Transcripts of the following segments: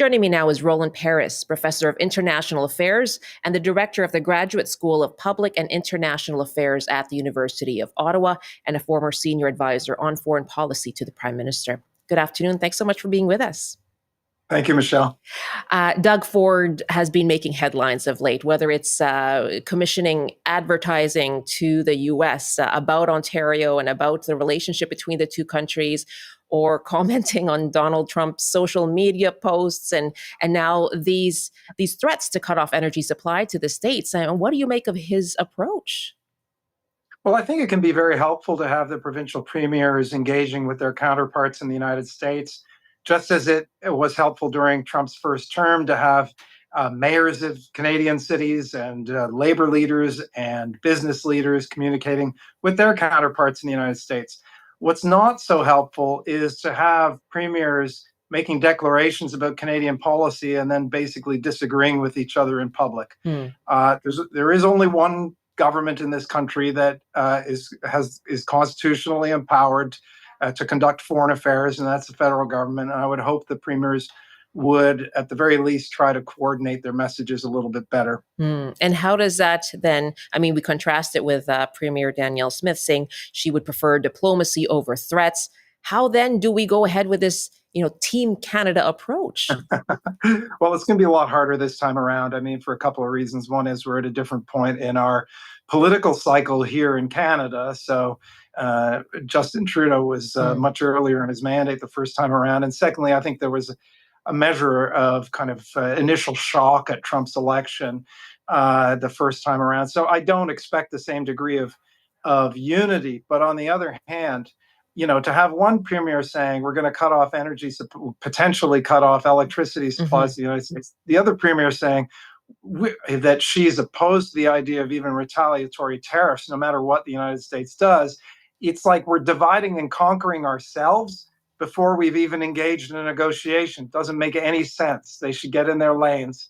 Joining me now is Roland Paris, Professor of International Affairs and the Director of the Graduate School of Public and International Affairs at the University of Ottawa, and a former Senior Advisor on Foreign Policy to the Prime Minister. Good afternoon. Thanks so much for being with us. Thank you, Michelle. Doug Ford has been making headlines of late, whether it's commissioning advertising to the U.S. About Ontario and about the relationship between the two countries, or commenting on Donald Trump's social media posts, and now these threats to cut off energy supply to the states. And what do you make of his approach? Well, I think it can be very helpful to have the provincial premiers engaging with their counterparts in the United States, just as it was helpful during Trump's first term to have mayors of Canadian cities and labor leaders and business leaders communicating with their counterparts in the United States. What's not so helpful is to have premiers making declarations about Canadian policy and then basically disagreeing with each other in public. There is only one government in this country that is constitutionally empowered to conduct foreign affairs, and that's the federal government. And I would hope the premiers would, at the very least, try to coordinate their messages a little bit better. And how does that then, I mean, we contrast it with Premier Danielle Smith saying she would prefer diplomacy over threats. How then do we go ahead with this, Team Canada approach? Well, it's going to be a lot harder this time around. I mean, for a couple of reasons. One is we're at a different point in our political cycle here in Canada. So Justin Trudeau was much earlier in his mandate the first time around. And secondly, I think there was a measure of kind of initial shock at Trump's election the first time around. So I don't expect the same degree of unity. But on the other hand, to have one premier saying we're going to cut off energy, potentially cut off electricity supplies to the United States, the other premier saying that she's opposed to the idea of even retaliatory tariffs, no matter what the United States does, it's like we're dividing and conquering ourselves before we've even engaged in a negotiation. Doesn't make any sense. They should get in their lanes.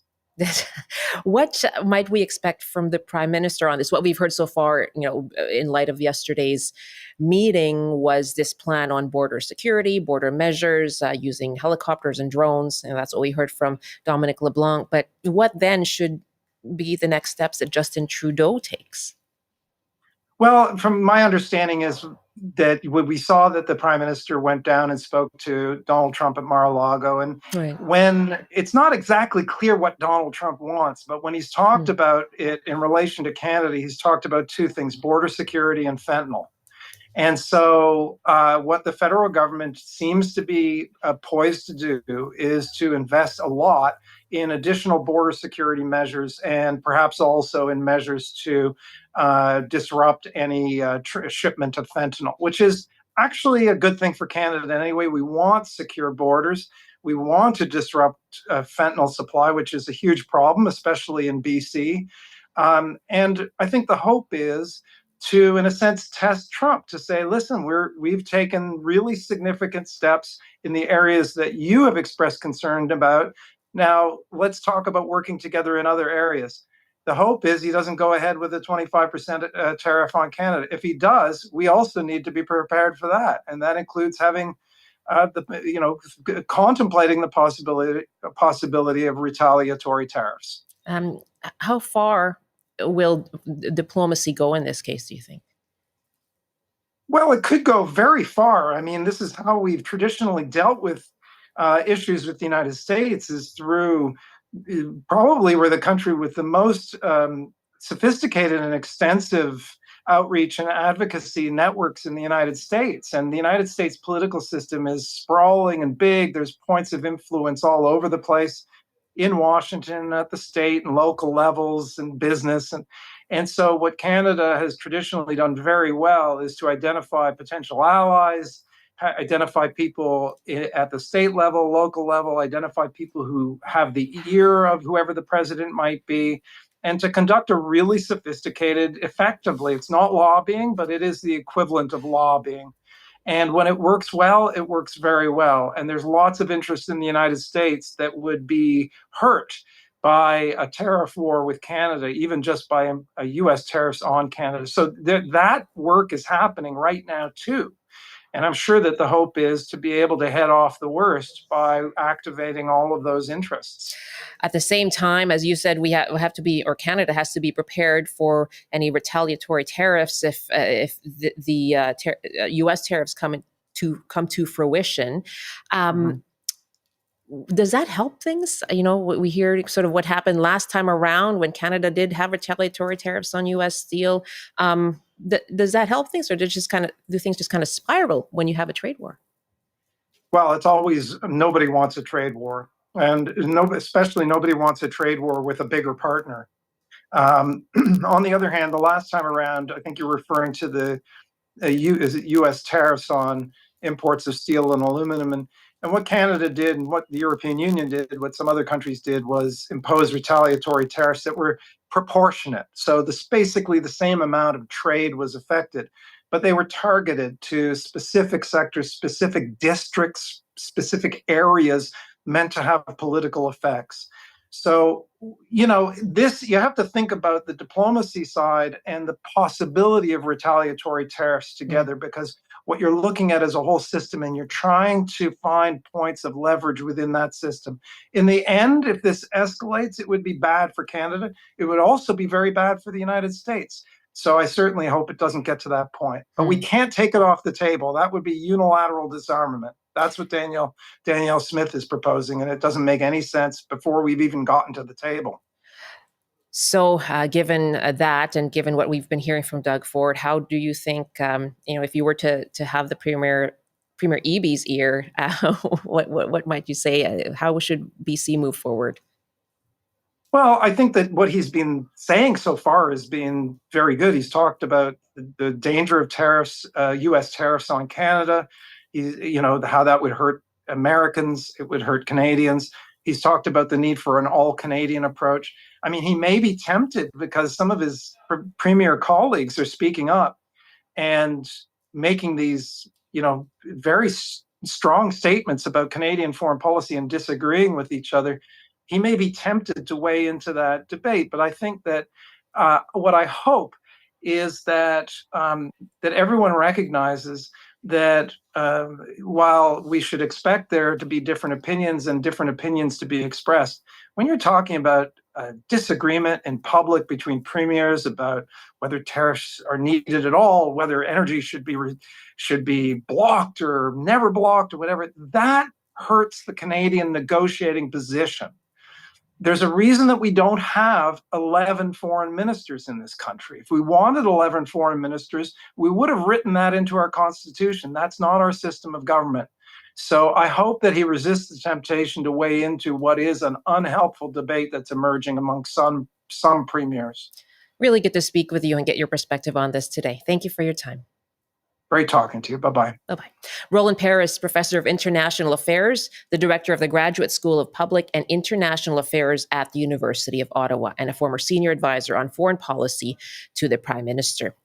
What might we expect from the Prime Minister on this? What we've heard so far, in light of yesterday's meeting, was this plan on border security, border measures, using helicopters and drones. And that's what we heard from Dominic LeBlanc. But what then should be the next steps that Justin Trudeau takes? Well, from my understanding is that we saw that the Prime Minister went down and spoke to Donald Trump at Mar-a-Lago. And when it's not exactly clear what Donald Trump wants, but when he's talked about it in relation to Canada, he's talked about two things: border security and fentanyl. And so what the federal government seems to be poised to do is to invest a lot in additional border security measures, and perhaps also in measures to disrupt any shipment of fentanyl, which is actually a good thing for Canada anyway. We want secure borders. We want to disrupt fentanyl supply, which is a huge problem, especially in BC. And I think the hope is to, in a sense, test Trump, to say, listen, we've taken really significant steps in the areas that you have expressed concern about. Now, let's talk about working together in other areas. The hope is he doesn't go ahead with a 25% tariff on Canada. If he does, we also need to be prepared for that. And that includes having contemplating the possibility of retaliatory tariffs. How far will diplomacy go in this case, do you think? Well, it could go very far. I mean, this is how we've traditionally dealt with issues with the United States, is through probably we're the country with the most sophisticated and extensive outreach and advocacy networks in the United States. And the United States political system is sprawling and big. There's points of influence all over the place in Washington, at the state and local levels, and business. And so what Canada has traditionally done very well is to identify potential allies, identify people at the state level, local level, identify people who have the ear of whoever the president might be, and to conduct a really sophisticated, effectively, it's not lobbying, but it is the equivalent of lobbying. And when it works well, it works very well. And there's lots of interest in the United States that would be hurt by a tariff war with Canada, even just by a U.S. tariffs on Canada. So that work is happening right now, too. And I'm sure that the hope is to be able to head off the worst by activating all of those interests. At the same time, as you said, we have to be, or Canada has to be prepared for any retaliatory tariffs if the U.S. tariffs come to fruition. Does that help things? We hear sort of what happened last time around when Canada did have retaliatory tariffs on U.S. steel. Does that help things, or do things just kind of spiral when you have a trade war? Well, it's always, nobody wants a trade war, and especially nobody wants a trade war with a bigger partner. On the other hand, the last time around, I think you're referring to the U.S. tariffs on imports of steel and aluminum. And what Canada did and what the European Union did, what some other countries did, was impose retaliatory tariffs that were proportionate. So basically the same amount of trade was affected, but they were targeted to specific sectors, specific districts, specific areas meant to have political effects. So, you have to think about the diplomacy side and the possibility of retaliatory tariffs together, because what you're looking at is a whole system, and you're trying to find points of leverage within that system. In the end, if this escalates, it would be bad for Canada. It would also be very bad for the United States. So I certainly hope it doesn't get to that point. But we can't take it off the table. That would be unilateral disarmament. That's what Danielle Smith is proposing, and it doesn't make any sense before we've even gotten to the table. So, given that, and given what we've been hearing from Doug Ford, how do you think, if you were to have the Premier Eby's ear, what might you say? How should BC move forward? Well, I think that what he's been saying so far has been very good. He's talked about the danger of tariffs, U.S. tariffs on Canada. How that would hurt Americans, it would hurt Canadians. He's talked about the need for an all-Canadian approach. I mean, he may be tempted because some of his premier colleagues are speaking up and making these, very strong statements about Canadian foreign policy and disagreeing with each other. He may be tempted to weigh into that debate, but I think that what I hope is that that everyone recognizes that while we should expect there to be different opinions and different opinions to be expressed, when you're talking about disagreement in public between premiers about whether tariffs are needed at all, whether energy should be blocked or never blocked or whatever, that hurts the Canadian negotiating position. There's a reason that we don't have 11 foreign ministers in this country. If we wanted 11 foreign ministers, we would have written that into our constitution. That's not our system of government. So I hope that he resists the temptation to weigh into what is an unhelpful debate that's emerging among some premiers. Really good to speak with you and get your perspective on this today. Thank you for your time. Great talking to you. Bye-bye. Bye-bye. Roland Paris, Professor of International Affairs, the Director of the Graduate School of Public and International Affairs at the University of Ottawa, and a former Senior Advisor on Foreign Policy to the Prime Minister.